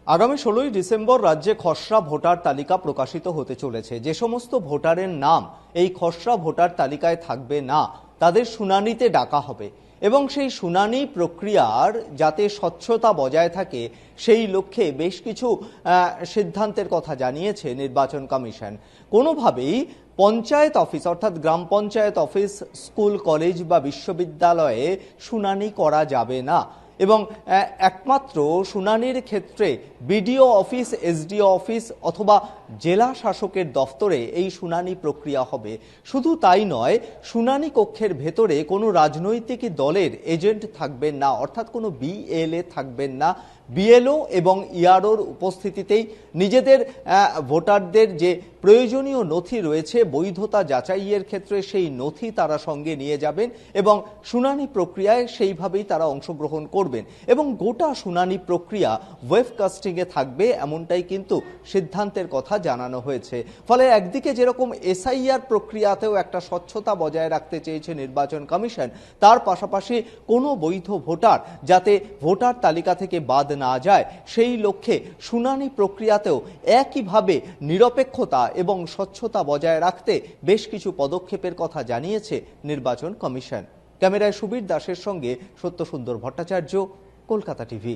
আগামী 16ই ডিসেম্বর রাজ্যে খসড়া ভোটার তালিকা প্রকাশিত হতে চলেছে। যে সমস্ত ভোটারের নাম এই খসড়া ভোটার তালিকায় থাকবে না তাদের শুনানিতে ডাকা হবে এবং সেই শুনানি প্রক্রিয়ার যাতে স্বচ্ছতা বজায় থাকে সেই লক্ষ্যে বেশ কিছু সিদ্ধান্তের কথা জানিয়েছে নির্বাচন কমিশন। কোনোভাবেই পঞ্চায়েত অফিস অর্থাৎ গ্রাম পঞ্চায়েত অফিস, স্কুল, কলেজ বা বিশ্ববিদ্যালয়ে শুনানি করা যাবে না এবং একমাত্র শুনানির ক্ষেত্রে বিডিও অফিস, এসডিও অফিস অথবা জেলা শাসকের দফতরে এই শুনানি প্রক্রিয়া হবে। শুধু তাই নয়, শুনানি কক্ষের ভেতরে কোনো রাজনৈতিক দলের এজেন্ট থাকবেন না, অর্থাৎ কোনো বিএলএ থাকবেন না। বিএলও এবং ইআরওর উপস্থিতিতেই নিজেদের ভোটারদের যে প্রয়োজনীয় নথি রয়েছে বৈধতা যাচাইয়ের ক্ষেত্রে সেই নথি তারা সঙ্গে নিয়ে যাবেন এবং শুনানি প্রক্রিয়ায় সেইভাবেই তারা অংশগ্রহণ করবেন এবং গোটা শুনানি প্রক্রিয়া ওয়েবকাস্টিংয়ে থাকবে, এমনটাই কিন্তু সিদ্ধান্তের কথা জানানো হয়েছে। ফলে একদিকে যেরকম এসআইআর প্রক্রিয়াতেও একটা স্বচ্ছতা বজায় রাখতে চেয়েছে নির্বাচন কমিশন, তার পাশাপাশি কোনো বৈধ ভোটার যাতে ভোটার তালিকা থেকে বাদ না যায় সেই লক্ষ্যে শুনানি প্রক্রিয়াতেও একইভাবে নিরপেক্ষতা এবং স্বচ্ছতা বজায় রাখতে বেশ কিছু পদক্ষেপের কথা জানিয়েছে নির্বাচন কমিশন। ক্যামেরায় সুবীর দাসের সঙ্গে সত্যসুন্দর ভট্টাচার্য, কলকাতা টিভি।